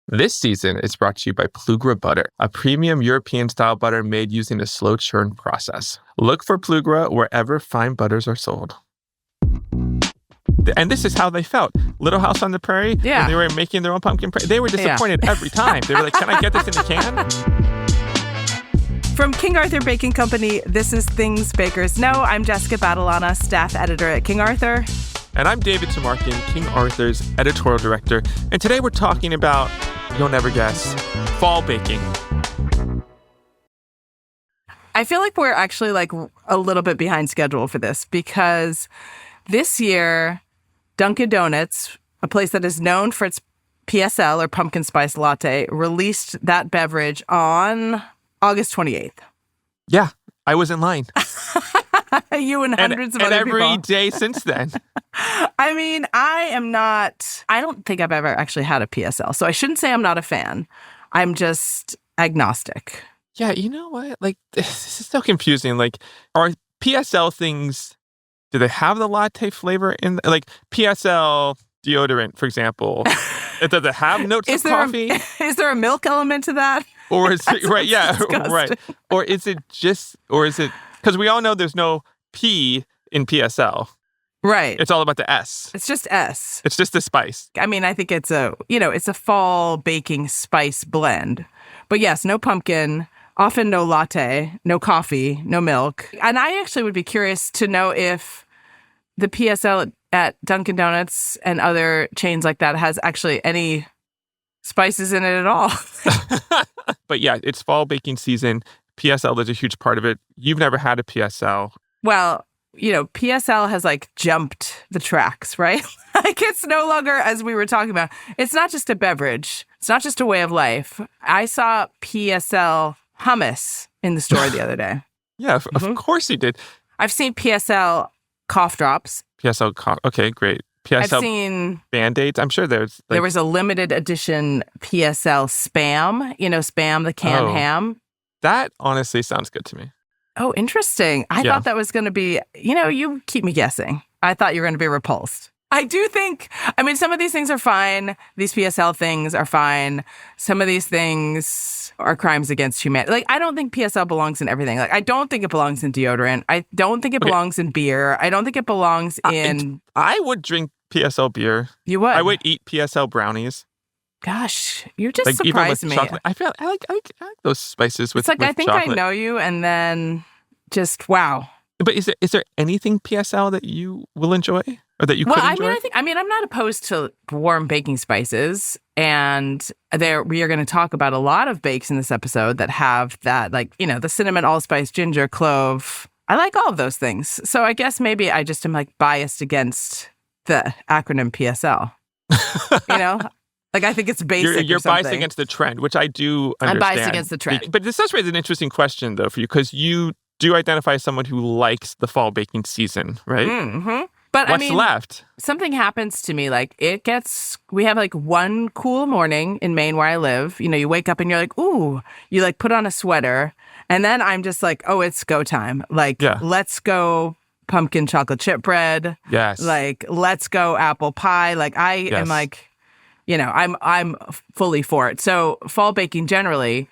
This season is brought to you by Plugra Butter, a premium European-style butter made using a slow churn process. Look for Plugra wherever fine butters are sold. And this is how they felt. Little House on the Prairie, when they were making their own pumpkin pie, they were disappointed every time. They were like, can I get this in a can? From King Arthur Baking Company, this is Things Bakers Know. I'm Jessica Badalana, staff editor at King Arthur. And I'm David Tamarkin, King Arthur's editorial director. And today we're talking about, you'll never guess, fall baking. I feel like we're actually like a little bit behind schedule for this because this year, Dunkin' Donuts, a place that is known for its PSL or pumpkin spice latte, released that beverage on August 28th. Yeah, I was in line. You and hundreds of other people. And every day since then. I mean, I don't think I've ever actually had a PSL, so I shouldn't say I'm not a fan. I'm just agnostic. Yeah, you know what? Like, this is so confusing. Like, are PSL things, do they have the latte flavor in, like, PSL deodorant, for example? Does it have notes of coffee? Is there a milk element to that? Or is it, right, yeah, disgusting. Right. Or is it, because we all know there's no P in PSL. Right. It's all about the S. It's just S. It's just the spice. I mean, I think it's a fall baking spice blend. But yes, no pumpkin, often no latte, no coffee, no milk. And I actually would be curious to know if the PSL at Dunkin' Donuts and other chains like that has actually any spices in it at all. But yeah, it's fall baking season. PSL is a huge part of it. You've never had a PSL. Well, PSL has like jumped the tracks, right? Like it's no longer, as we were talking about, it's not just a beverage. It's not just a way of life. I saw PSL hummus in the store the other day. Yeah, of course you did. I've seen PSL cough drops. PSL cough, okay, great. PSL I've seen Band-Aids. I'm sure there's there was a limited edition PSL Spam, Spam, the canned ham. That honestly sounds good to me. Oh, interesting. I thought that was going to be, you keep me guessing. I thought you were going to be repulsed. I do think, some of these things are fine. These PSL things are fine. Some of these things are crimes against humanity. Like, I don't think PSL belongs in everything. Like, I don't think it belongs in deodorant. I don't think it belongs in beer. I don't think it belongs in... I would drink PSL beer. You would? I would eat PSL brownies. Gosh, you just surprised me. Chocolate. I like those spices with chocolate. It's like, I think I know you, and then just, wow. But is there anything PSL that you will enjoy? Or that you could enjoy? I'm not opposed to warm baking spices. And we are going to talk about a lot of bakes in this episode that have that, like, the cinnamon, allspice, ginger, clove. I like all of those things. So I guess maybe I just am like biased against the acronym PSL. Like, I think it's basic. You're biased against the trend, which I do understand. I'm biased against the trend. But this does raise an interesting question, though, for you, because you do identify as someone who likes the fall baking season, right? Mm-hmm. But what's left? Something happens to me. Like, we have like one cool morning in Maine where I live. You wake up and you're like, ooh, you like put on a sweater. And then I'm just like, oh, it's go time. Like, let's go pumpkin chocolate chip bread. Yes. Like, let's go apple pie. Like, I am like, I'm fully for it. So fall baking generally,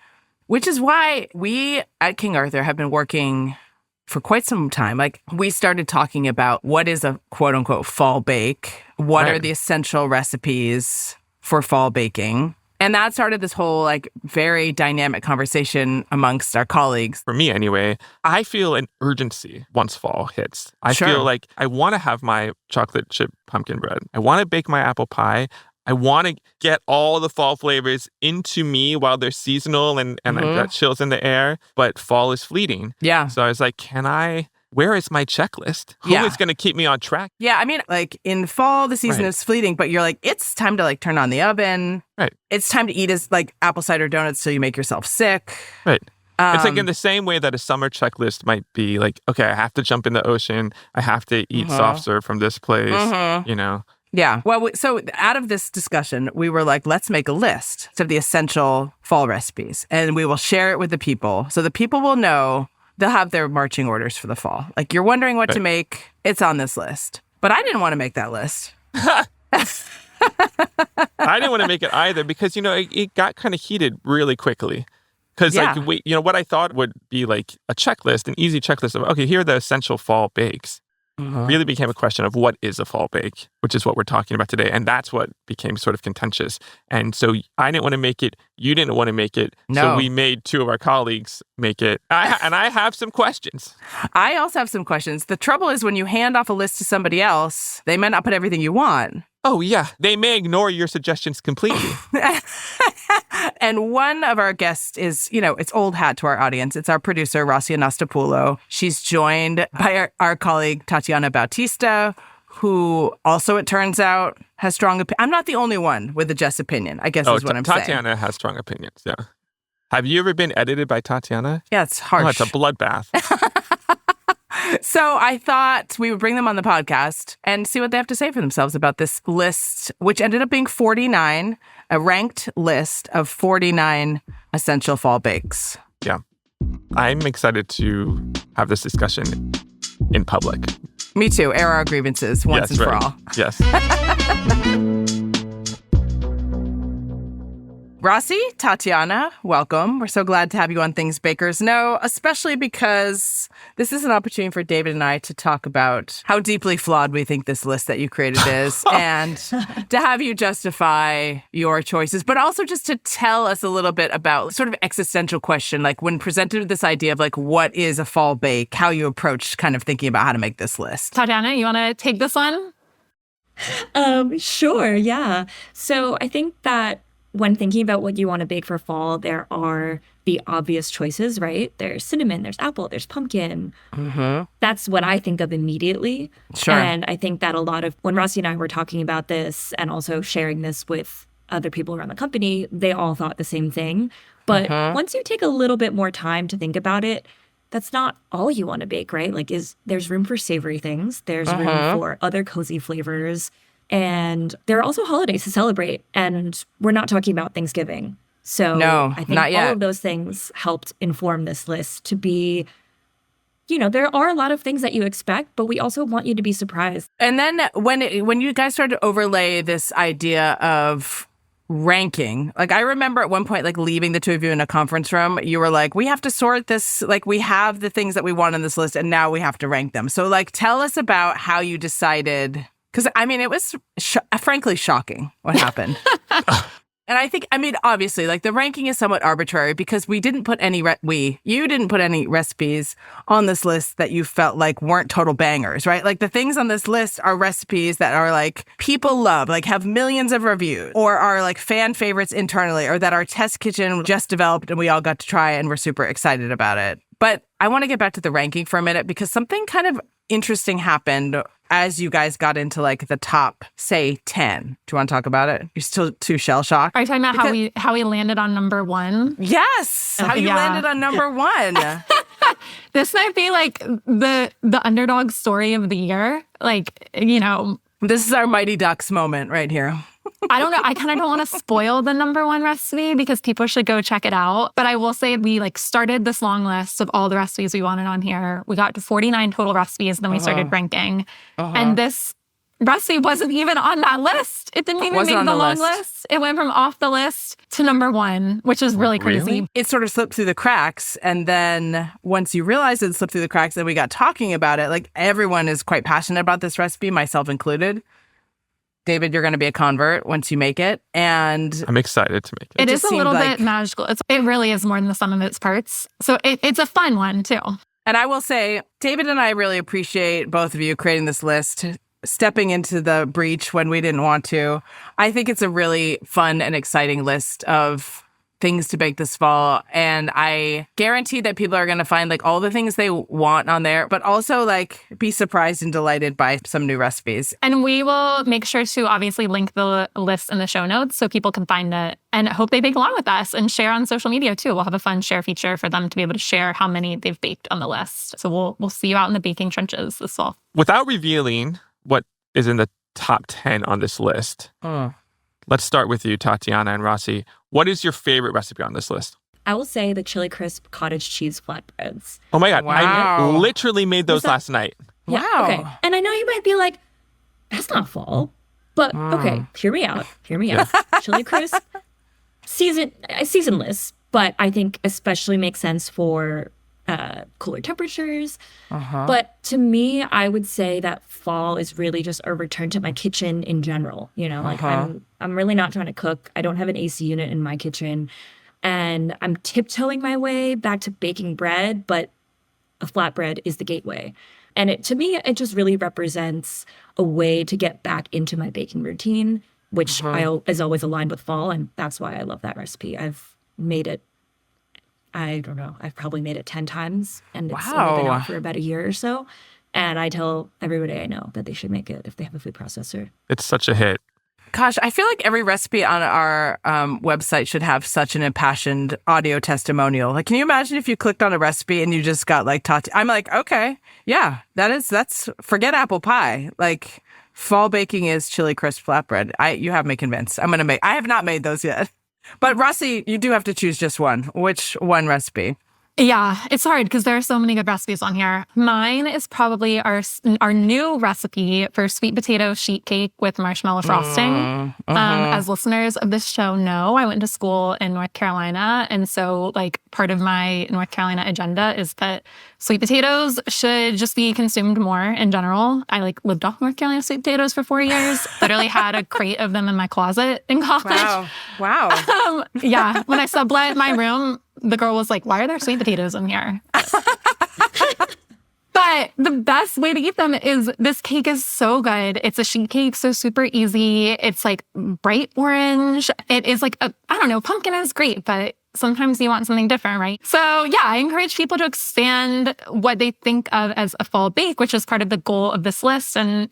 which is why we at King Arthur have been working for quite some time. Like, we started talking about what is a quote unquote fall bake? What are the essential recipes for fall baking? And that started this whole like very dynamic conversation amongst our colleagues. For me anyway, I feel an urgency once fall hits. I feel like I want to have my chocolate chip pumpkin bread. I want to bake my apple pie. I want to get all the fall flavors into me while they're seasonal and I've got chills in the air, but fall is fleeting. Yeah. So I was like, where is my checklist? Who is going to keep me on track? Yeah, like in fall, the season is fleeting, but you're like, it's time to like turn on the oven. Right. It's time to eat as like apple cider donuts so you make yourself sick. Right. It's like in the same way that a summer checklist might be like, okay, I have to jump in the ocean. I have to eat soft serve from this place, Yeah. Well, so out of this discussion, we were like, let's make a list of the essential fall recipes and we will share it with the people. So the people will know, they'll have their marching orders for the fall. Like, you're wondering what to make, it's on this list. But I didn't want to make that list. I didn't want to make it either because, it got kind of heated really quickly. Because, what I thought would be like a checklist, an easy checklist of, okay, here are the essential fall bakes. Really became a question of what is a fall bake, which is what we're talking about today. And that's what became sort of contentious. And so I didn't want to make it. You didn't want to make it. No. So we made two of our colleagues make it. And I have some questions. I also have some questions. The trouble is when you hand off a list to somebody else, they might not put everything you want. Oh, yeah. They may ignore your suggestions completely. And one of our guests is, it's old hat to our audience. It's our producer, Rossi Anastopoulos. She's joined by our colleague, Tatiana Bautista, who also, it turns out, has strong opinions. I'm not the only one with a Jess-opinion, I guess is what I'm saying. Tatiana has strong opinions, yeah. Have you ever been edited by Tatiana? Yeah, it's harsh. Oh, it's a bloodbath. So I thought we would bring them on the podcast and see what they have to say for themselves about this list, which ended up being 49, a ranked list of 49 essential fall bakes. Yeah. I'm excited to have this discussion in public. Me too. Air our grievances once and for all. Yes. Rossi, Tatiana, welcome. We're so glad to have you on Things Bakers Know, especially because this is an opportunity for David and I to talk about how deeply flawed we think this list that you created is and to have you justify your choices, but also just to tell us a little bit about sort of existential question, like when presented with this idea of like what is a fall bake, how you approach kind of thinking about how to make this list. Tatiana, you want to take this one? Sure, yeah. So I think that when thinking about what you want to bake for fall, there are the obvious choices, right? There's cinnamon, there's apple, there's pumpkin. Mm-hmm. That's what I think of immediately. Sure. And I think that a lot of, when Rossi and I were talking about this and also sharing this with other people around the company, they all thought the same thing. But once you take a little bit more time to think about it, that's not all you want to bake, right? Like there's room for savory things. There's room for other cozy flavors. And there are also holidays to celebrate, and we're not talking about Thanksgiving. So no, I think not yet. all of those things helped inform this list to be, there are a lot of things that you expect, but we also want you to be surprised. And then when you guys started to overlay this idea of ranking, like I remember at one point, like leaving the two of you in a conference room, you were like, we have to sort this, like we have the things that we want on this list, and now we have to rank them. So like tell us about how you decided. Because, it was frankly shocking what happened. And I think, obviously, like the ranking is somewhat arbitrary because we didn't put any, you didn't put any recipes on this list that you felt like weren't total bangers, right? Like the things on this list are recipes that are like people love, like have millions of reviews or are like fan favorites internally or that our test kitchen just developed and we all got to try and we're super excited about it. But I want to get back to the ranking for a minute because something kind of interesting happened as you guys got into like the top, say, 10. Do you want to talk about it? You're still too shell-shocked? Are you talking about how we landed on number one? Yes! How you landed on number one. This might be like the underdog story of the year. Like, This is our Mighty Ducks moment right here. I don't know. I kind of don't want to spoil the number one recipe because people should go check it out. But I will say we started this long list of all the recipes we wanted on here. We got to 49 total recipes, and then we started ranking. And this recipe wasn't even on that list. It didn't even make the long list. It went from off the list to number one, which is really crazy. Really? It sort of slipped through the cracks. And then once you realized it slipped through the cracks and we got talking about it, like everyone is quite passionate about this recipe, myself included. David, you're going to be a convert once you make it. And I'm excited to make it. It is a little bit magical. It really is more than the sum of its parts. So it's a fun one, too. And I will say, David and I really appreciate both of you creating this list, stepping into the breach when we didn't want to. I think it's a really fun and exciting list of things to bake this fall. And I guarantee that people are going to find like all the things they want on there, but also like be surprised and delighted by some new recipes. And we will make sure to obviously link the list in the show notes so people can find it and hope they bake along with us and share on social media too. We'll have a fun share feature for them to be able to share how many they've baked on the list. So we'll see you out in the baking trenches this fall. Without revealing what is in the top 10 on this list, let's start with you, Tatiana and Rossi. What is your favorite recipe on this list? I will say the Chili Crisp cottage cheese flatbreads. Oh my God. Wow. I literally made those last night. Yeah, Wow. okay. And I know you might be like, that's not fall. But okay, hear me out. Chili crisp, seasonless, but I think especially makes sense for cooler temperatures. But to me, I would say that fall is really just a return to my kitchen in general. Like I'm really not trying to cook. I don't have an AC unit in my kitchen, and I'm tiptoeing my way back to baking bread, but a flatbread is the gateway. And to me, it just really represents a way to get back into my baking routine, which is always aligned with fall. And that's why I love that recipe. I've made it, I don't know, I've probably made it 10 times. And it's only been out for about a year or so. And I tell everybody I know that they should make it if they have a food processor. It's such a hit. Gosh, I feel like every recipe on our website should have such an impassioned audio testimonial. Like, can you imagine if you clicked on a recipe and you just got like taught? I'm like, okay, yeah, that's forget apple pie. Like, fall baking is chili crisp flatbread. You have me convinced. I have not made those yet. But Rossi, you do have to choose just one. Which one recipe? Yeah, it's hard because there are so many good recipes on here. Mine is probably our new recipe for sweet potato sheet cake with marshmallow frosting. As listeners of this show know, I went to school in North Carolina. And so like part of my North Carolina agenda is that sweet potatoes should just be consumed more in general. I lived off North Carolina sweet potatoes for 4 years. Literally had a crate of them in my closet in college. Wow. Yeah. When I sublet my room, the girl was like, why are there sweet potatoes in here? But the best way to eat them is this cake is so good. It's a sheet cake, so super easy. It's like bright orange. It is like, I don't know, pumpkin is great, but sometimes you want something different, right? So yeah, I encourage people to expand what they think of as a fall bake, which is part of the goal of this list. And,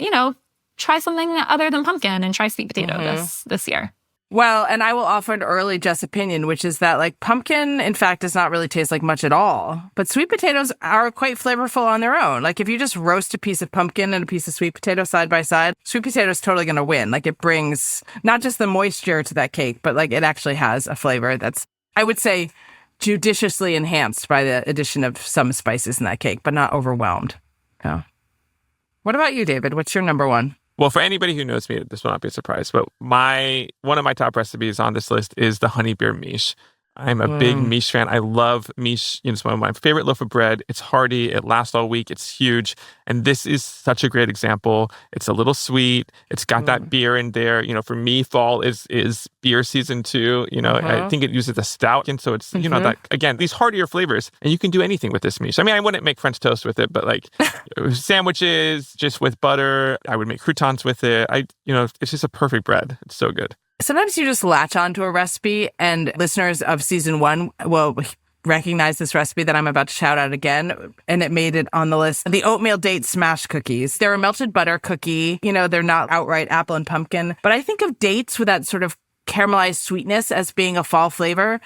try something other than pumpkin and try sweet potato this year. Well, and I will offer an early Jess-opinion, which is that pumpkin, in fact, does not really taste like much at all. But sweet potatoes are quite flavorful on their own. Like if you just roast a piece of pumpkin and a piece of sweet potato side by side, sweet potato is totally going to win. Like it brings not just the moisture to that cake, but it actually has a flavor that's, I would say, judiciously enhanced by the addition of some spices in that cake, but not overwhelmed. Yeah. What about you, David? What's your number one? Well, for anybody who knows me, this will not be a surprise, but one of my top recipes on this list is the honey beer miche. I'm a big miche fan. I love miche. It's one of my favorite loaf of bread. It's hearty. It lasts all week. It's huge. And this is such a great example. It's a little sweet. It's got that beer in there. For me, fall is beer season too. I think it uses a stout. And so it's, that, again, these heartier flavors. And you can do anything with this miche. I mean, I wouldn't make French toast with it, but sandwiches just with butter. I would make croutons with it. It's just a perfect bread. It's so good. Sometimes you just latch onto a recipe, and listeners of season 1 will recognize this recipe that I'm about to shout out again, and it made it on the list. The oatmeal date smash cookies. They're a melted butter cookie. They're not outright apple and pumpkin, but I think of dates with that sort of caramelized sweetness as being a fall flavor.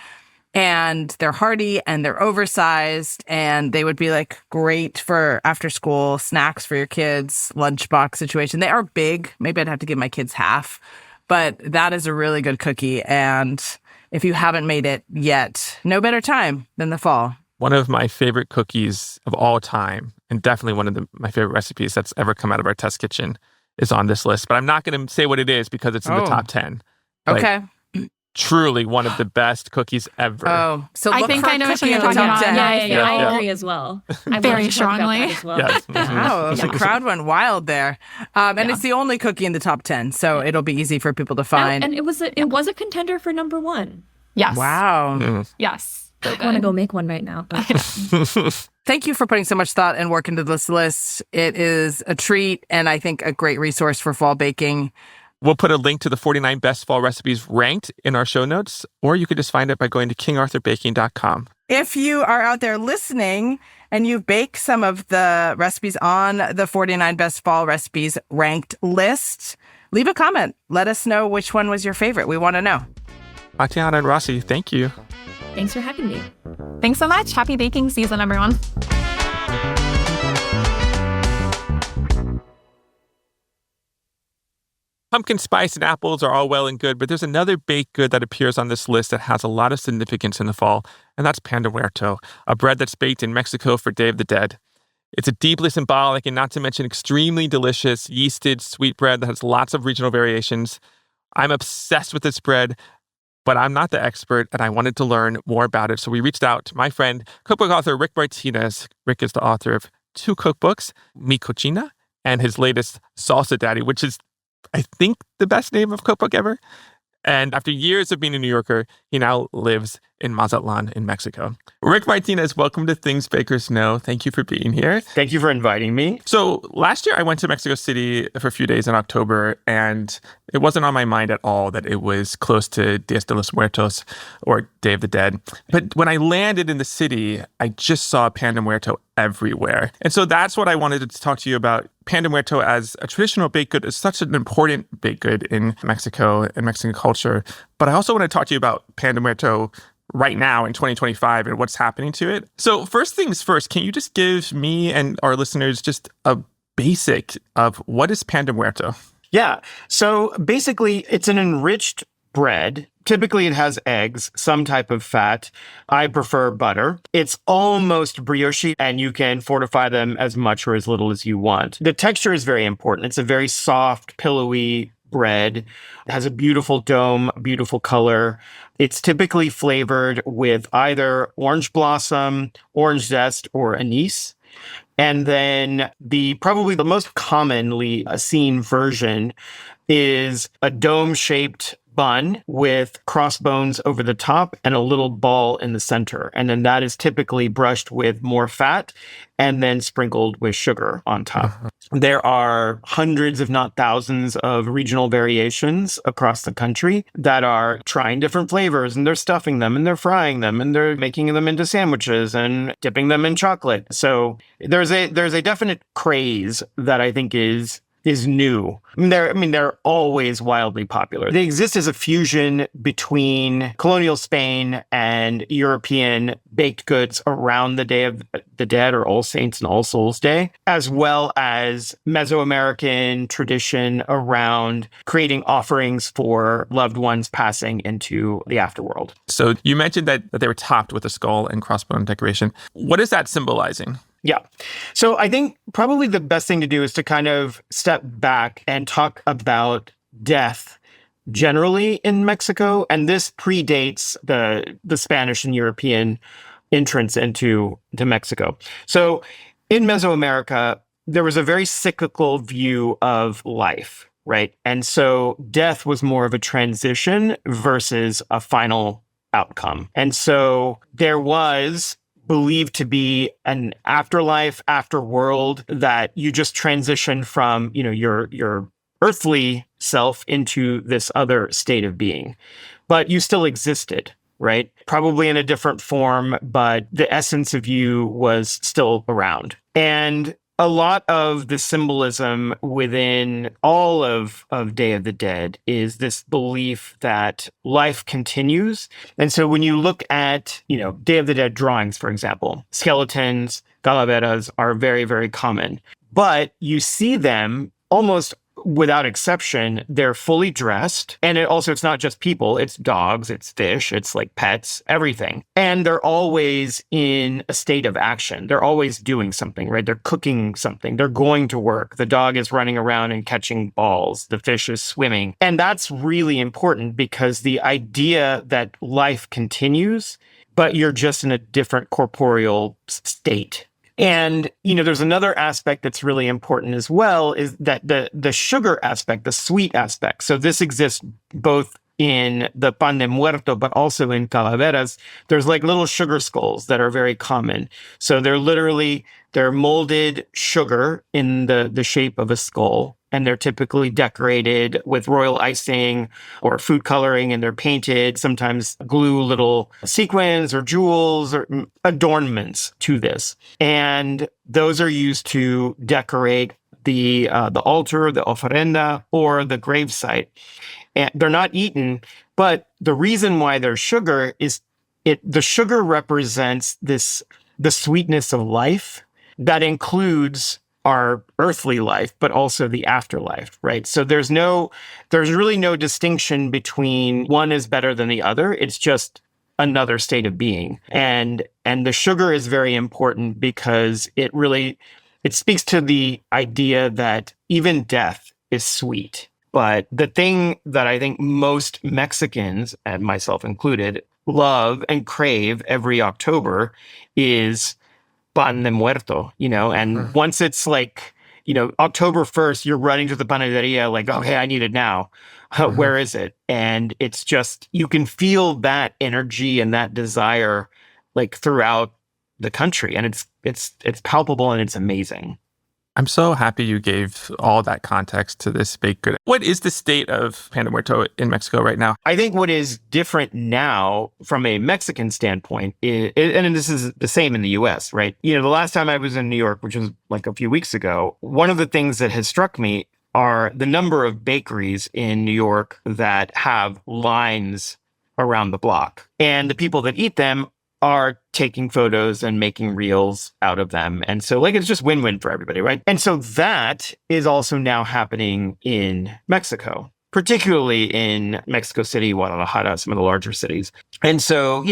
And they're hearty and they're oversized, and they would be great for after school snacks for your kids, lunchbox situation. They are big. Maybe I'd have to give my kids half. But that is a really good cookie. And if you haven't made it yet, no better time than the fall. One of my favorite cookies of all time, and definitely one of my favorite recipes that's ever come out of our test kitchen, is on this list. But I'm not going to say what it is because it's in the top 10. Okay. Truly one of the best cookies ever. Oh, so I think I know what you're talking about. Yeah. I agree as well. Very strongly. As well. Yes. Wow, the crowd went wild there. And it's the only cookie in the top 10, so it'll be easy for people to find. And it was a contender for number 1. Yes. Wow. Yes. So I want to go make one right now. But. Thank you for putting so much thought and work into this list. It is a treat and I think a great resource for fall baking. We'll put a link to the 49 best fall recipes ranked in our show notes, or you could just find it by going to kingarthurbaking.com. If you are out there listening and you bake some of the recipes on the 49 best fall recipes ranked list, leave a comment. Let us know which one was your favorite. We want to know. Tatiana and Rossi, thank you. Thanks for having me. Thanks so much. Happy baking season, everyone. Pumpkin spice and apples are all well and good, but there's another baked good that appears on this list that has a lot of significance in the fall, and that's Pan de Muerto, a bread that's baked in Mexico for Day of the Dead. It's a deeply symbolic and not to mention extremely delicious yeasted sweetbread that has lots of regional variations. I'm obsessed with this bread, but I'm not the expert and I wanted to learn more about it. So we reached out to my friend, cookbook author Rick Martínez. Rick is the author of 2 cookbooks, Mi Cocina and his latest Salsa Daddy, which is, I think, the best name of cookbook ever. And after years of being a New Yorker, he now lives in Mazatlan in Mexico. Rick Martínez, welcome to Things Bakers Know. Thank you for being here. Thank you for inviting me. So last year I went to Mexico City for a few days in October, and it wasn't on my mind at all that it was close to Dia de los Muertos, or Day of the Dead. But when I landed in the city, I just saw Pan de Muerto everywhere. And so that's what I wanted to talk to you about. Pan de Muerto as a traditional baked good is such an important baked good in Mexico and Mexican culture. But I also want to talk to you about Pan de Muerto right now in 2025 and what's happening to it. So first things first, can you just give me and our listeners just a basic of what is Pan de Muerto? Yeah. So basically, it's an enriched bread. Typically, it has eggs, some type of fat. I prefer butter. It's almost brioche, and you can fortify them as much or as little as you want. The texture is very important. It's a very soft, pillowy bread. It has a beautiful dome, beautiful color. It's typically flavored with either orange blossom, orange zest, or anise. And then probably the most commonly seen version is a dome-shaped bun with crossbones over the top and a little ball in the center. And then that is typically brushed with more fat and then sprinkled with sugar on top. There are hundreds, if not thousands, of regional variations across the country that are trying different flavors, and they're stuffing them and they're frying them and they're making them into sandwiches and dipping them in chocolate. So there's a definite craze that I think is new. They're always wildly popular. They exist as a fusion between colonial Spain and European baked goods around the Day of the Dead, or All Saints and All Souls Day, as well as Mesoamerican tradition around creating offerings for loved ones passing into the afterworld. So you mentioned that they were topped with a skull and crossbone decoration. What is that symbolizing? Yeah. So I think probably the best thing to do is to kind of step back and talk about death generally in Mexico. And this predates the Spanish and European entrance into Mexico. So in Mesoamerica, there was a very cyclical view of life, right? And so death was more of a transition versus a final outcome. And so there was believed to be an afterlife, afterworld, that you just transition from, your earthly self into this other state of being. But you still existed, right? Probably in a different form, but the essence of you was still around. And a lot of the symbolism within all of Day of the Dead is this belief that life continues. And so when you look at, Day of the Dead drawings, for example, skeletons, calaveras are very, very common. But you see them almost without exception, they're fully dressed. And it's not just people, it's dogs, it's fish, it's like pets, everything. And they're always in a state of action. They're always doing something, right? They're cooking something. They're going to work. The dog is running around and catching balls. The fish is swimming. And that's really important because the idea that life continues, but you're just in a different corporeal state. And, there's another aspect that's really important as well, is that the sugar aspect, the sweet aspect. So this exists both in the Pan de Muerto, but also in calaveras. There's like little sugar skulls that are very common. So they're molded sugar in the shape of a skull. And they're typically decorated with royal icing or food coloring, and they're painted, sometimes glue little sequins or jewels or adornments to this. And those are used to decorate the altar, the ofrenda, or the gravesite. And they're not eaten, but the reason why they're sugar is the sugar represents the sweetness of life that includes our earthly life, but also the afterlife, right? So there's really no distinction between one is better than the other. It's just another state of being. And the sugar is very important because it really it speaks to the idea that even death is sweet. But the thing that I think most Mexicans, and myself included, love and crave every October is Pan de Muerto, and once it's like, October 1st, you're running to the panaderia like, okay, I need it now. Where is it? And it's just, you can feel that energy and that desire like throughout the country. And it's palpable and it's amazing. I'm so happy you gave all that context to this baked good. What is the state of Pan de Muerto in Mexico right now? I think what is different now from a Mexican standpoint is, and this is the same in the US, right? The last time I was in New York, which was like a few weeks ago, one of the things that has struck me are the number of bakeries in New York that have lines around the block. And the people that eat them are taking photos and making reels out of them. And so it's just win-win for everybody, right? And so that is also now happening in Mexico, particularly in Mexico City, Guadalajara, some of the larger cities. And so,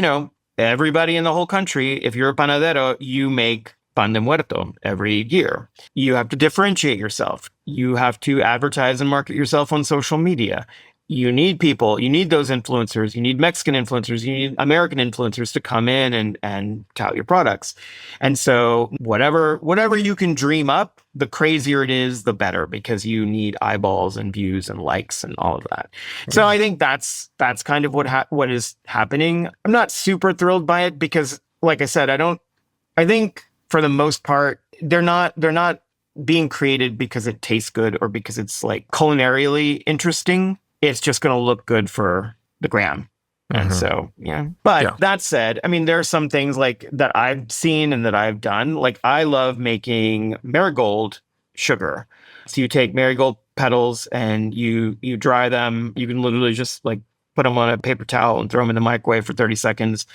everybody in the whole country, if you're a panadero, you make Pan de Muerto every year. You have to differentiate yourself. You have to advertise and market yourself on social media. You need people, you need those influencers, you need Mexican influencers, you need American influencers to come in and tout your products. And so whatever you can dream up, the crazier it is, the better, because you need eyeballs and views and likes and all of that. So I think that's kind of what is happening. I'm not super thrilled by it because, like I said, I think for the most part, they're not being created because it tastes good or because it's like culinarily interesting. It's just going to look good for the gram. And so, yeah. But that said, I mean, there are some things like that I've seen and that I've done. Like I love making marigold sugar. So you take marigold petals and you dry them. You can literally just like put them on a paper towel and throw them in the microwave for 30 seconds,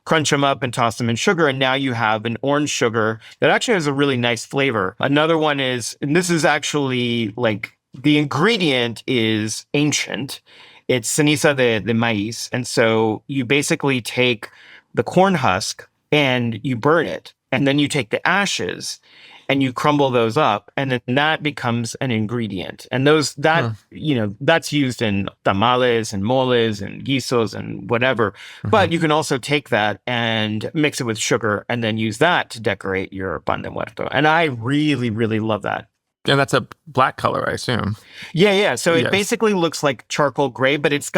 crunch them up and toss them in sugar. And now you have an orange sugar that actually has a really nice flavor. Another one is, and this is actually like, the ingredient is ancient. It's ceniza de maíz. And so you basically take the corn husk and you burn it. And then you take the ashes and you crumble those up. And then that becomes an ingredient. And that's used in tamales and moles and guisos and whatever. But you can also take that and mix it with sugar and then use that to decorate your pan de muerto. And I really, really love that. And that's a black color, I assume. Yeah. So it basically looks like charcoal gray, but it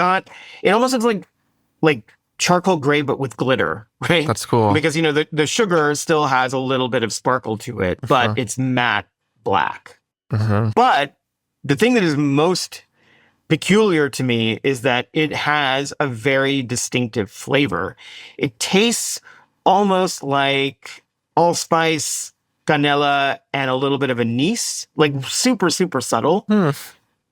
almost looks like charcoal gray, but with glitter, right? That's cool. Because, the sugar still has a little bit of sparkle to it, but it's matte black. But the thing that is most peculiar to me is that it has a very distinctive flavor. It tastes almost like allspice, canela, and a little bit of anise, like super, super subtle.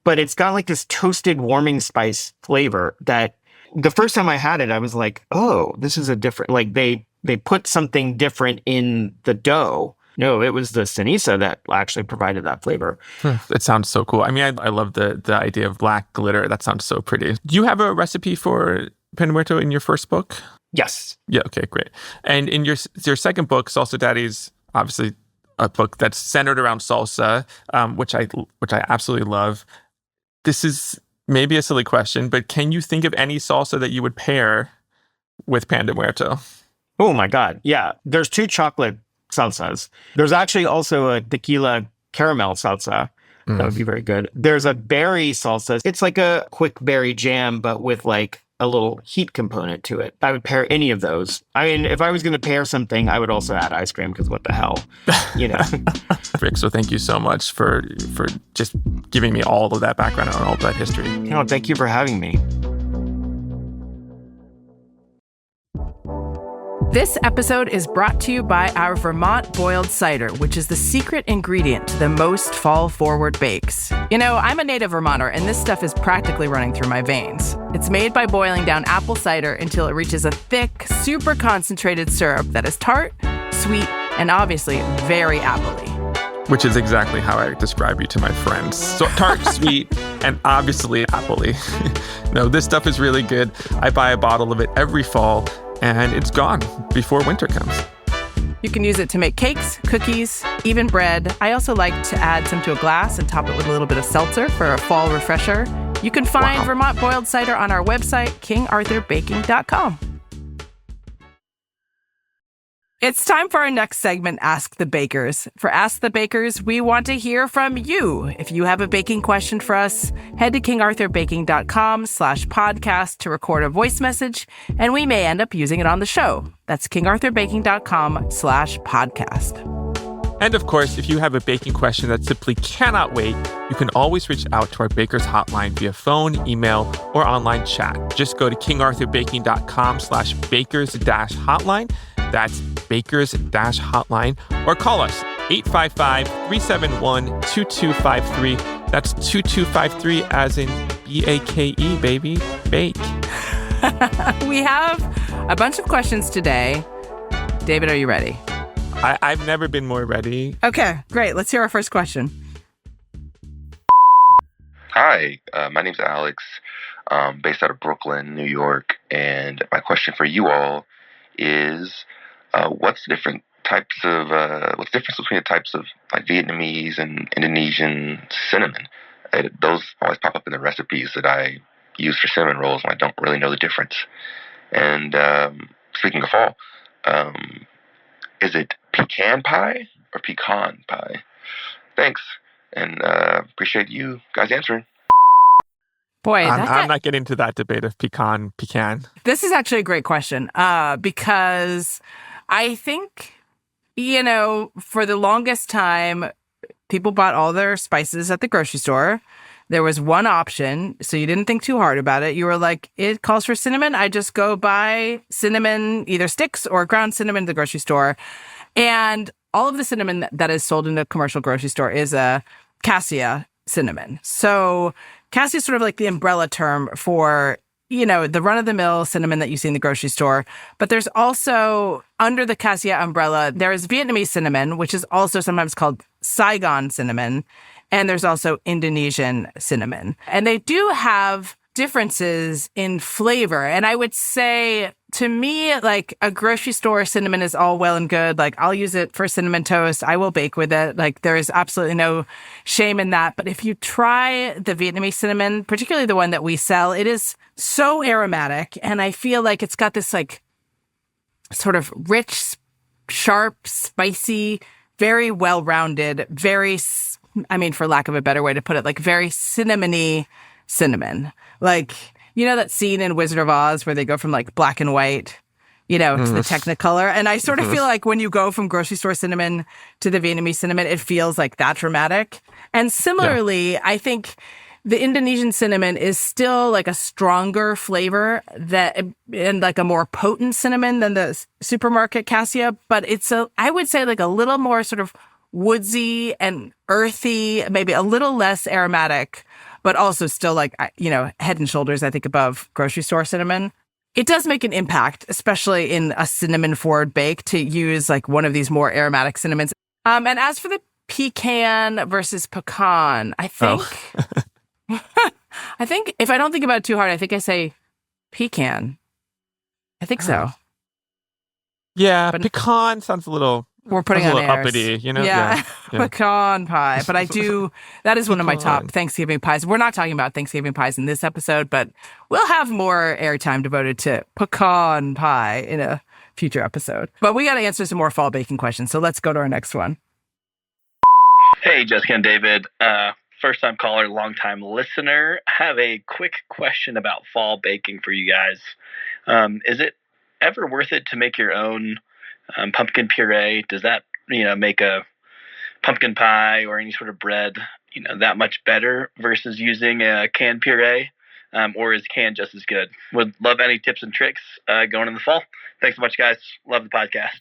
But it's got like this toasted warming spice flavor that the first time I had it, I was like, oh, this is a different, like they put something different in the dough. No, it was the ceniza that actually provided that flavor. It sounds so cool. I mean, I love the idea of black glitter. That sounds so pretty. Do you have a recipe for Pan de Muerto in your first book? Yes. Yeah, okay, great. And in your second book, Salsa Daddy's, obviously a book that's centered around salsa, which I absolutely love. This is maybe a silly question, but can you think of any salsa that you would pair with Pan de Muerto? Oh my God. Yeah. There's 2 chocolate salsas. There's actually also a tequila caramel salsa. That would be very good. There's a berry salsa. It's like a quick berry jam, but with like a little heat component to it. I would pair any of those. I mean, if I was going to pair something, I would also add ice cream because what the hell, Rick, so thank you so much for just giving me all of that background and all of that history. No, thank you for having me. This episode is brought to you by our Vermont boiled cider, which is the secret ingredient to the most fall-forward bakes. I'm a native Vermonter, and this stuff is practically running through my veins. It's made by boiling down apple cider until it reaches a thick, super concentrated syrup that is tart, sweet, and obviously very apple-y. Which is exactly how I describe you to my friends. So tart, sweet, and obviously apple-y. No, this stuff is really good. I buy a bottle of it every fall, and it's gone before winter comes. You can use it to make cakes, cookies, even bread. I also like to add some to a glass and top it with a little bit of seltzer for a fall refresher. You can find Vermont boiled cider on our website, kingarthurbaking.com. It's time for our next segment, Ask the Bakers. For Ask the Bakers, we want to hear from you. If you have a baking question for us, head to kingarthurbaking.com/podcast to record a voice message, and we may end up using it on the show. That's kingarthurbaking.com/podcast. And of course, if you have a baking question that simply cannot wait, you can always reach out to our Bakers Hotline via phone, email, or online chat. Just go to kingarthurbaking.com/bakers-hotline. That's bakers-hotline, or call us 855-371-2253. That's 2253 as in B-A-K-E, baby. Bake. We have a bunch of questions today. David, are you ready? I've never been more ready. Okay, great. Let's hear our first question. Hi, my name's Alex, based out of Brooklyn, New York, and my question for you all is, what's the difference between the types of like Vietnamese and Indonesian cinnamon? Those always pop up in the recipes that I use for cinnamon rolls, and I don't really know the difference. And speaking of fall, is it pecan pie or pecan pie? Thanks, and appreciate you guys answering. Boy, I'm not getting into that debate of pecan. This is actually a great question because I think, for the longest time, people bought all their spices at the grocery store. There was one option, so you didn't think too hard about it. You were like, it calls for cinnamon. I just go buy cinnamon, either sticks or ground cinnamon at the grocery store. And all of the cinnamon that is sold in a commercial grocery store is a cassia cinnamon. So cassia is sort of like the umbrella term for, the run-of-the-mill cinnamon that you see in the grocery store. But there's also, under the cassia umbrella, there is Vietnamese cinnamon, which is also sometimes called Saigon cinnamon. And there's also Indonesian cinnamon. And they do have differences in flavor. And I would say, to me, like a grocery store cinnamon is all well and good. Like I'll use it for cinnamon toast. I will bake with it. Like there is absolutely no shame in that. But if you try the Vietnamese cinnamon, particularly the one that we sell, it is so aromatic. And I feel like it's got this like sort of rich, sharp, spicy, very well-rounded, for lack of a better way to put it, like very cinnamony cinnamon. Like, that scene in Wizard of Oz where they go from like black and white, to the Technicolor. And I sort of feel like when you go from grocery store cinnamon to the Vietnamese cinnamon, it feels like that dramatic. And similarly, I think the Indonesian cinnamon is still like a stronger flavor and like a more potent cinnamon than the supermarket cassia. But it's I would say like a little more sort of woodsy and earthy, maybe a little less aromatic, but also still like, head and shoulders, I think, above grocery store cinnamon. It does make an impact, especially in a cinnamon forward bake, to use like one of these more aromatic cinnamons. And as for the pecan versus pecan, I think, I think if I don't think about it too hard, I think I say pecan. I think so. Yeah, but pecan sounds a little... We're putting on a little airs. uppity, Yeah. Pecan pie. But that is one of my top Thanksgiving pies. We're not talking about Thanksgiving pies in this episode, but we'll have more airtime devoted to pecan pie in a future episode. But we got to answer some more fall baking questions, so let's go to our next one. Hey, Jessica and David. First-time caller, long-time listener. I have a quick question about fall baking for you guys. Is it ever worth it to make your own pumpkin puree? Does that, make a pumpkin pie or any sort of bread, that much better versus using a canned puree? Or is canned just as good? Would love any tips and tricks going in the fall. Thanks so much, guys. Love the podcast.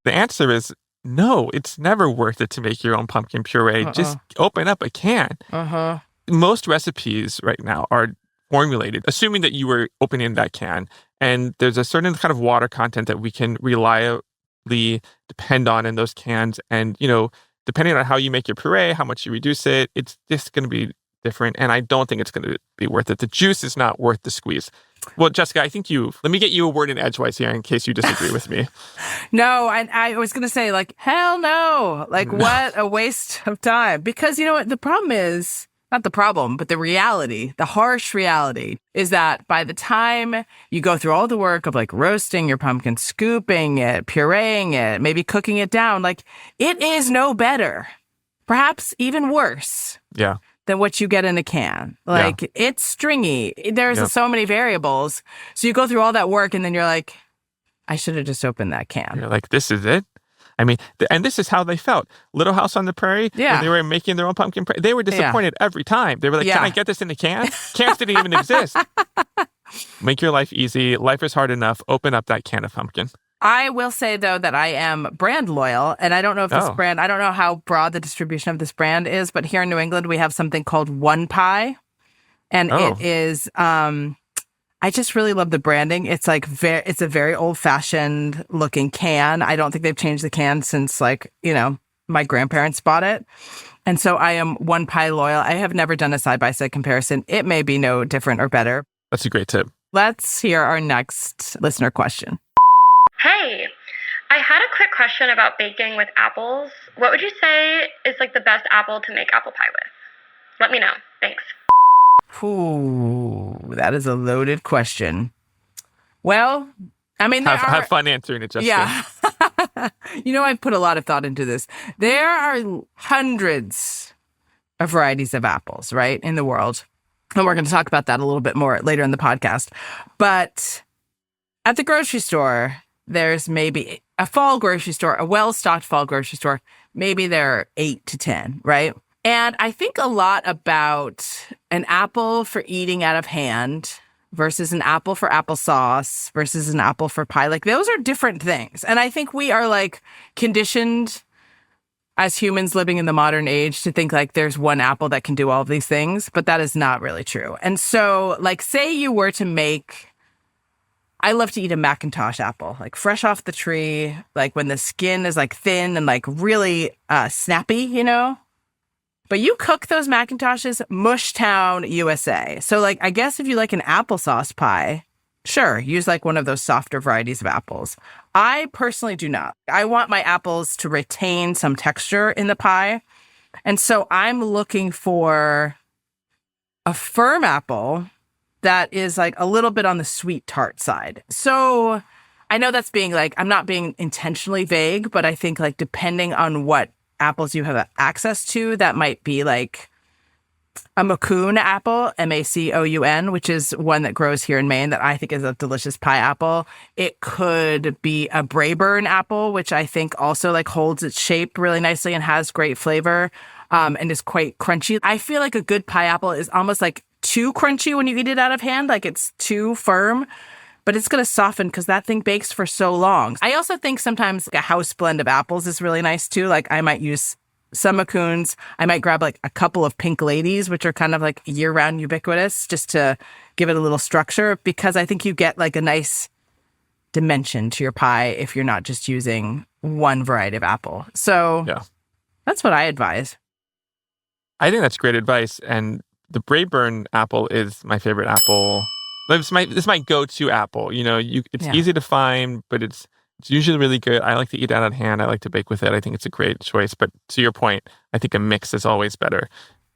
The answer is no, it's never worth it to make your own pumpkin puree. Just open up a can. Most recipes right now are formulated, assuming that you were opening that can, and there's a certain kind of water content that we can reliably depend on in those cans. And, depending on how you make your puree, how much you reduce it, it's just going to be different. And I don't think it's going to be worth it. The juice is not worth the squeeze. Well, Jessica, I think let me get you a word in edgewise here in case you disagree with me. No, I was going to say, like, hell no. Like, what a waste of time. Because you know what? The problem is, not the problem, but the reality, the harsh reality is that by the time you go through all the work of like roasting your pumpkin, scooping it, pureeing it, maybe cooking it down, like it is no better, perhaps even worse. Yeah. Than what you get in a can. Like it's stringy. There's so many variables. So you go through all that work and then you're like, I should have just opened that can. You're like, this is it? I mean, and this is how they felt. Little House on the Prairie, when they were making their own pumpkin pie, they were disappointed every time. They were like, can I get this in a can? Cans didn't even exist. Make your life easy. Life is hard enough. Open up that can of pumpkin. I will say, though, that I am brand loyal, and I don't know if this brand, I don't know how broad the distribution of this brand is, but here in New England, we have something called One Pie, and it is, I just really love the branding. It's like, it's a very old-fashioned looking can. I don't think they've changed the can since, like, you know, my grandparents bought it. And so I am One Pie loyal. I have never done a side-by-side comparison. It may be no different or better. That's a great tip. Let's hear our next listener question. Hey, I had a quick question about baking with apples. What would you say is like the best apple to make apple pie with? Let me know. Thanks. Ooh, that is a loaded question. Well, I mean, have fun answering it, Jessica. Yeah. You know, I've put a lot of thought into this. There are hundreds of varieties of apples, right, in the world. And we're going to talk about that a little bit more later in the podcast. But at the grocery store, there's maybe a fall grocery store, a well-stocked fall grocery store. Maybe there are 8 to 10, right? And I think a lot about an apple for eating out of hand versus an apple for applesauce versus an apple for pie. Like, those are different things. And I think we are, like, conditioned as humans living in the modern age to think, like, there's one apple that can do all of these things. But that is not really true. And so, like, say you were to make... I love to eat a Macintosh apple, like fresh off the tree, like when the skin is like thin and like really snappy, you know? But you cook those Macintoshes, Mushtown, USA. So like, I guess if you like an applesauce pie, sure, use like one of those softer varieties of apples. I personally do not. I want my apples to retain some texture in the pie. And so I'm looking for a firm apple that is like a little bit on the sweet tart side. So I know that's being like, I'm not being intentionally vague, but I think like depending on what apples you have access to, that might be like a Macoun apple, Macoun, which is one that grows here in Maine that I think is a delicious pie apple. It could be a Braeburn apple, which I think also like holds its shape really nicely and has great flavor and is quite crunchy. I feel like a good pie apple is almost like too crunchy when you eat it out of hand, like it's too firm, but it's going to soften because that thing bakes for so long. I also think sometimes like a house blend of apples is really nice too. Like I might use some Macouns. I might grab like a couple of Pink Ladies, which are kind of like year-round ubiquitous, just to give it a little structure, because I think you get like a nice dimension to your pie if you're not just using one variety of apple. So that's what I advise. I think that's great advice. And the Braeburn apple is my favorite apple. This is my go-to apple. You know, it's easy to find, but it's usually really good. I like to eat it out of hand. I like to bake with it. I think it's a great choice. But to your point, I think a mix is always better.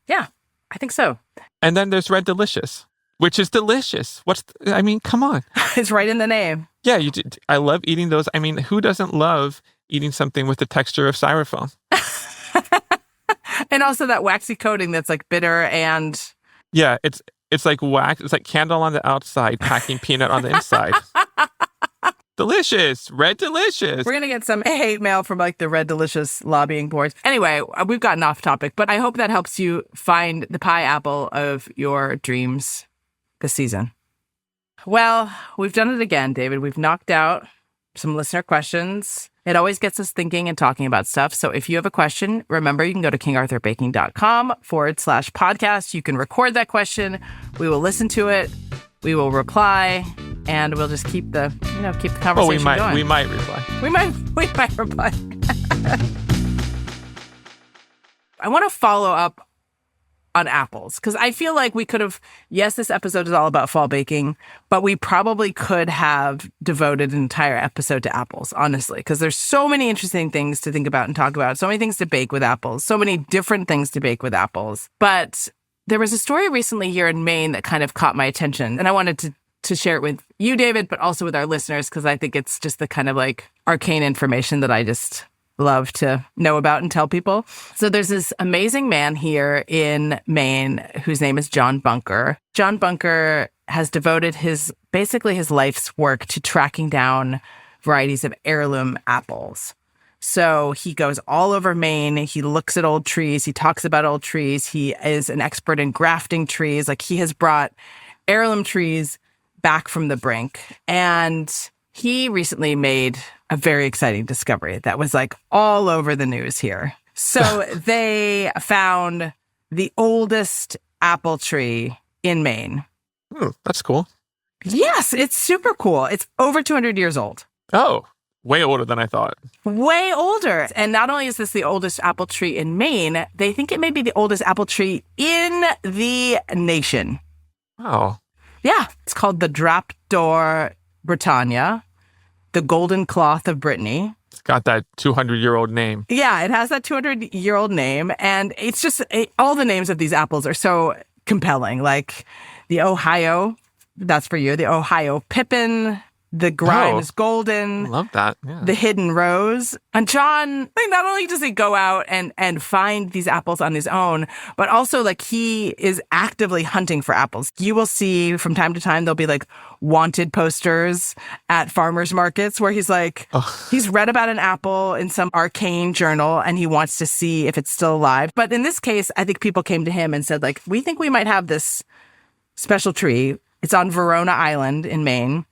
Yeah, I think so. And then there's Red Delicious, which is delicious. I mean, come on. It's right in the name. Yeah, I love eating those. I mean, who doesn't love eating something with the texture of styrofoam? And also that waxy coating that's like bitter and... Yeah, it's like wax. It's like candle on the outside, packing peanut on the inside. Delicious. Red Delicious. We're going to get some hate mail from like the Red Delicious lobbying boards. Anyway, we've gotten off topic, but I hope that helps you find the pie apple of your dreams this season. Well, we've done it again, David. We've knocked out some listener questions. It always gets us thinking and talking about stuff. So if you have a question, remember you can go to kingarthurbaking.com/podcast. You can record that question. We will listen to it. We will reply, and we'll just keep the conversation going. We might reply. We might reply. I want to follow up on apples. Because I feel like we could have, yes, this episode is all about fall baking, but we probably could have devoted an entire episode to apples, honestly. Because there's so many interesting things to think about and talk about. So many things to bake with apples. So many different things to bake with apples. But there was a story recently here in Maine that kind of caught my attention. And I wanted to share it with you, David, but also with our listeners, because I think it's just the kind of like arcane information that I just love to know about and tell people. So there's this amazing man here in Maine whose name is John Bunker. John Bunker has devoted his life's work to tracking down varieties of heirloom apples. So he goes all over Maine. He looks at old trees. He talks about old trees. He is an expert in grafting trees. Like, he has brought heirloom trees back from the brink. And he recently made a very exciting discovery that was like all over the news here. So they found the oldest apple tree in Maine. That's cool. Yes, it's super cool. It's over 200 years old. Oh, way older than I thought. Way older. And not only is this the oldest apple tree in Maine, they think it may be the oldest apple tree in the nation. Oh. Yeah, it's called the Drapedor Britannia, the golden cloth of Brittany. It's got that 200-year-old name. Yeah, it has that 200-year-old name. And it's just, all the names of these apples are so compelling. Like the Ohio, that's for you, the Ohio Pippin, the Grimes Golden. I love that. Yeah. The Hidden Rose. And John, like, not only does he go out and find these apples on his own, but also like he is actively hunting for apples. You will see from time to time, there'll be like wanted posters at farmers markets where he's like, he's read about an apple in some arcane journal and he wants to see if it's still alive. But in this case, I think people came to him and said, like, we think we might have this special tree. It's on Verona Island in Maine.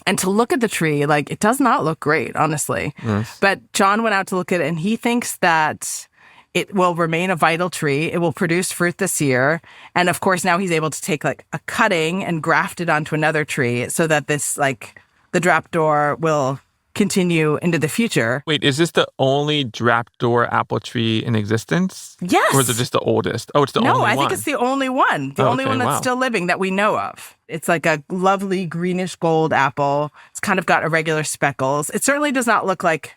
And to look at the tree, like, it does not look great, honestly. But John went out to look at it, and he thinks that it will remain a vital tree. It will produce fruit this year. And of course, now he's able to take like a cutting and graft it onto another tree so that this, like, the Drapedor will continue into the future. Wait, is this the only Drapedor apple tree in existence? Yes. Or is it just the oldest? Oh, it's the only one. No, I think it's the only one. The only one that's still living that we know of. It's like a lovely greenish gold apple. It's kind of got irregular speckles. It certainly does not look like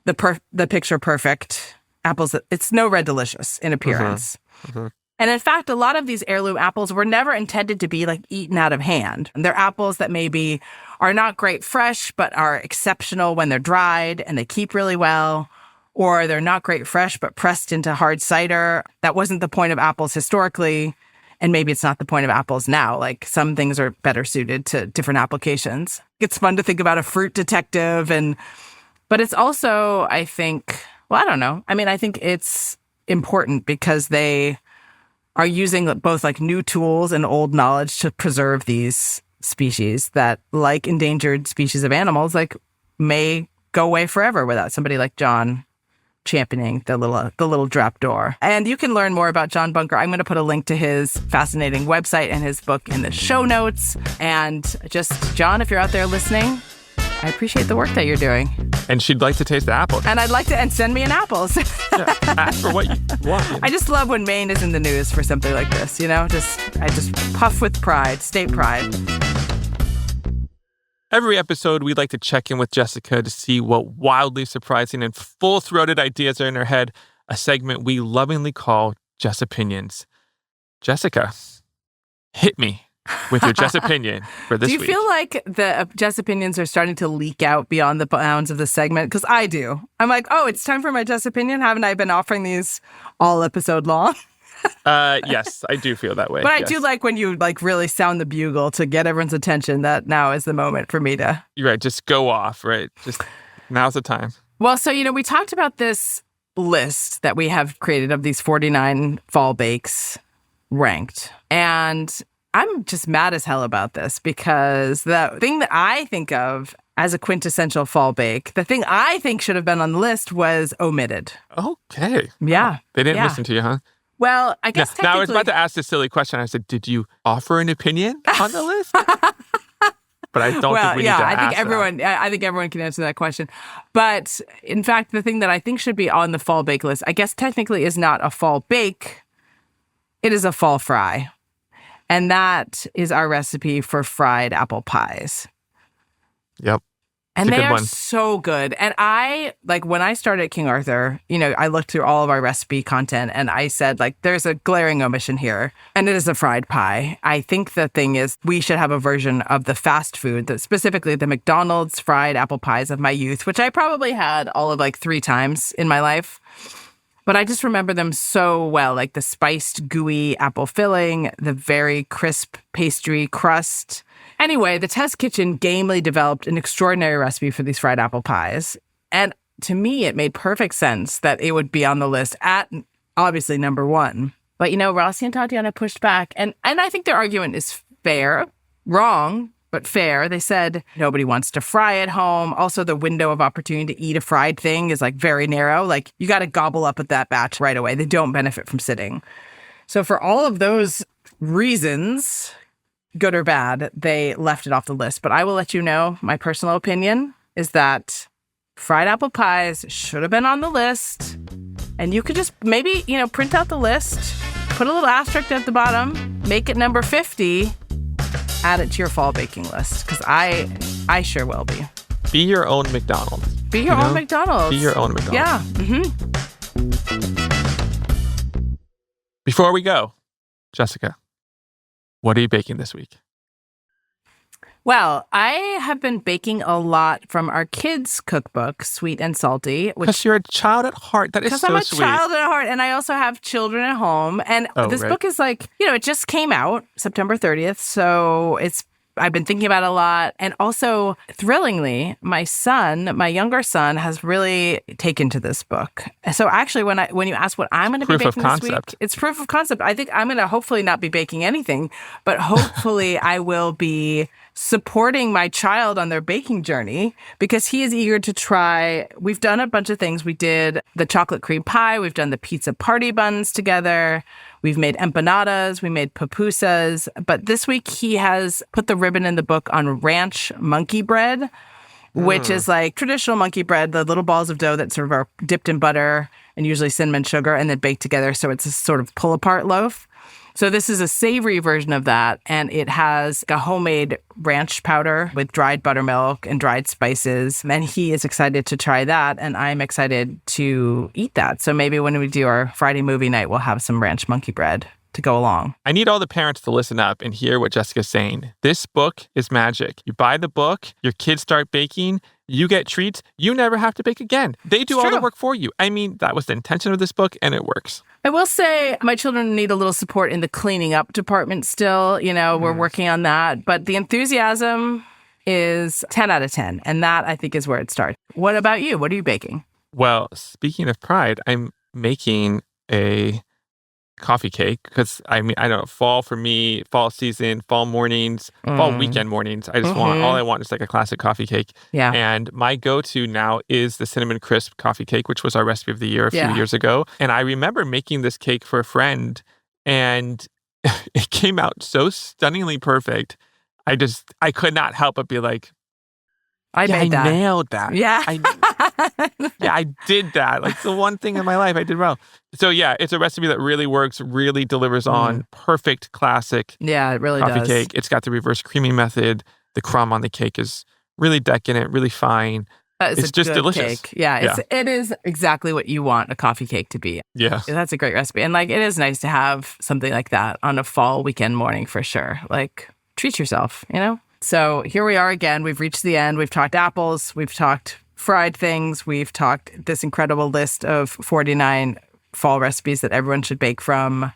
the picture perfect apples. It's no Red Delicious in appearance. And in fact, a lot of these heirloom apples were never intended to be like eaten out of hand. They're apples that maybe are not great fresh, but are exceptional when they're dried and they keep really well. Or they're not great fresh, but pressed into hard cider. That wasn't the point of apples historically. And maybe it's not the point of apples now. Like, some things are better suited to different applications. It's fun to think about a fruit detective. But it's also, I think, well, I don't know. I mean, I think it's important because they are using both like new tools and old knowledge to preserve these species that, like endangered species of animals, like may go away forever without somebody like John championing the little Drapedor. And you can learn more about John Bunker. I'm going to put a link to his fascinating website and his book in the show notes. And just, John, if you're out there listening, I appreciate the work that you're doing. And she'd like to taste the apple. And I'd like to, and send me an apples. Ask for what you want. I just love when Maine is in the news for something like this, you know? I just puff with pride, state pride. Every episode, we like to check in with Jessica to see what wildly surprising and full-throated ideas are in her head, a segment we lovingly call Jess-opinions. Jessica, hit me with your Jess-opinion for this week. Do you feel like the Jess-opinions are starting to leak out beyond the bounds of the segment? Because I do. I'm like, oh, it's time for my Jess-opinion? Haven't I been offering these all episode long? Yes, I do feel that way. But I do like when you like really sound the bugle to get everyone's attention, that now is the moment for me to... You're right, just go off, right? Just now's the time. Well, so, we talked about this list that we have created of these 49 fall bakes ranked. And I'm just mad as hell about this because the thing that I think of as a quintessential fall bake, the thing I think should have been on the list was omitted. Okay. Yeah. They didn't listen to you, huh? Well, I guess technically... Now, I was about to ask this silly question. I said, did you offer an opinion on the list? But I don't think we need to ask I think everyone can answer that question. But in fact, the thing that I think should be on the fall bake list, I guess technically is not a fall bake. It is a fall fry. And that is our recipe for fried apple pies. Yep. And they are so good. And when I started at King Arthur, I looked through all of our recipe content and I said, there's a glaring omission here. And it is a fried pie. I think the thing is we should have a version of the fast food, specifically the McDonald's fried apple pies of my youth, which I probably had all of 3 times in my life. But I just remember them so well, like the spiced, gooey apple filling, the very crisp pastry crust. Anyway, the test kitchen gamely developed an extraordinary recipe for these fried apple pies. And to me, it made perfect sense that it would be on the list at, obviously, number 1. But, Rossi and Tatiana pushed back. And I think their argument is fair, wrong, but fair. They said nobody wants to fry at home. Also, the window of opportunity to eat a fried thing is very narrow. You got to gobble up at that batch right away. They don't benefit from sitting. So for all of those reasons, good or bad, they left it off the list. But I will let you know, my personal opinion is that fried apple pies should have been on the list. And you could just maybe, print out the list, put a little asterisk at the bottom, make it number 50, add it to your fall baking list. Because I sure will be. Be your own McDonald's. Be your own McDonald's. Be your own McDonald's. Yeah. Mm-hmm. Before we go, Jessica, what are you baking this week? Well, I have been baking a lot from our kids' cookbook, Sweet and Salty. Because you're a child at heart. That is so sweet. Because I'm a child at heart, and I also have children at home. And this book is it just came out September 30th, so I've been thinking about it a lot. And also, thrillingly, my younger son, has really taken to this book. So actually, when you ask what I'm going to be baking this week, it's proof of concept. I think I'm going to hopefully not be baking anything, but hopefully I will be supporting my child on their baking journey because he is eager to try. We've done a bunch of things. We did the chocolate cream pie. We've done the pizza party buns together. We've made empanadas. We made pupusas. But this week he has put the ribbon in the book on ranch monkey bread, which is traditional monkey bread, the little balls of dough that sort of are dipped in butter and usually cinnamon sugar and then baked together. So it's a sort of pull-apart loaf. So this is a savory version of that, and it has a homemade ranch powder with dried buttermilk and dried spices, and he is excited to try that, and I'm excited to eat that. So maybe when we do our Friday movie night, we'll have some ranch monkey bread to go along. I need all the parents to listen up and hear what Jessica's saying. This book is magic. You buy the book, your kids start baking, you get treats, you never have to bake again. They do all the work for you. I mean, that was the intention of this book, and it works. I will say my children need a little support in the cleaning up department still. We're working on that. But the enthusiasm is 10 out of 10. And that, I think, is where it starts. What about you? What are you baking? Well, speaking of pride, I'm making a coffee cake because I don't know, fall for me, fall season, fall mornings, fall weekend mornings. I just all I want is a classic coffee cake. Yeah. And my go-to now is the cinnamon crisp coffee cake, which was our recipe of the year a few years ago. And I remember making this cake for a friend and it came out so stunningly perfect. I could not help but be like, I nailed that. Yeah. I did that. The one thing in my life I did well. So it's a recipe that really works, really delivers on perfect classic it really coffee does. cake. It's got the reverse creaming method. The crumb on the cake is really decadent, really fine. It's just delicious. Cake. Yeah, it is exactly what you want a coffee cake to be. Yeah. That's a great recipe. And it is nice to have something like that on a fall weekend morning for sure. Treat yourself, So here we are again. We've reached the end. We've talked apples. We've talked fried things. We've talked this incredible list of 49 fall recipes that everyone should bake from.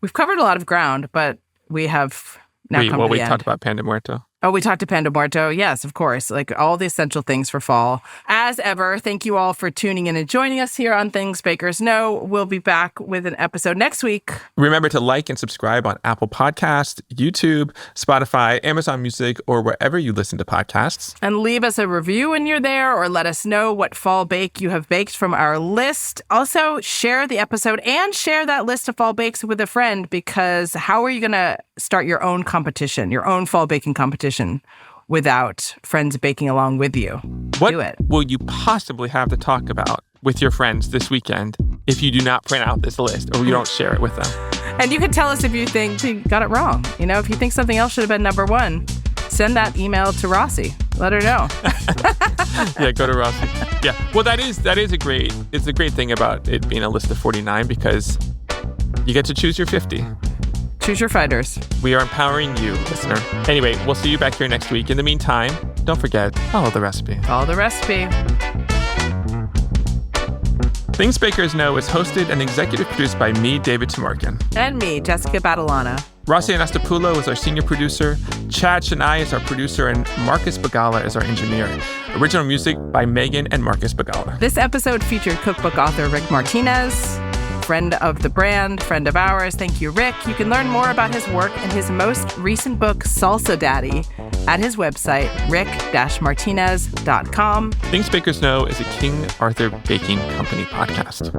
We've covered a lot of ground, but we have now come to the end. We talked about Pan de Muerto. Oh, we talked to Pan de Muerto. Yes, of course. All the essential things for fall. As ever, thank you all for tuning in and joining us here on Things Bakers Know. We'll be back with an episode next week. Remember to like and subscribe on Apple Podcasts, YouTube, Spotify, Amazon Music, or wherever you listen to podcasts. And leave us a review when you're there, or let us know what fall bake you have baked from our list. Also, share the episode and share that list of fall bakes with a friend, because how are you going to start your own competition, your own fall baking competition, without friends baking along with you? What Do it. will you possibly have to talk about with your friends this weekend if you do not print out this list or you don't share it with them? And you can tell us if you think you got it wrong. You know, if you think something else should have been number one, send that email to Rossi. Let her know. Yeah, go to Rossi. Yeah. Well, it's a great thing about it being a list of 49 because you get to choose your 50. Choose your fighters. We are empowering you, listener. Anyway, we'll see you back here next week. In the meantime, don't forget, follow the recipe. Follow the recipe. Things Bakers Know is hosted and executive produced by me, David Tamarkin. And me, Jessica Badalana. Rossi Anastopoulos is our senior producer. Chad Chennai is our producer. And Marcus Bagala is our engineer. Original music by Megan and Marcus Bagala. This episode featured cookbook author Rick Martínez, friend of the brand, friend of ours. Thank you, Rick. You can learn more about his work and his most recent book, Salsa Daddy, at his website, rick-martinez.com. Things Bakers Know is a King Arthur Baking Company podcast.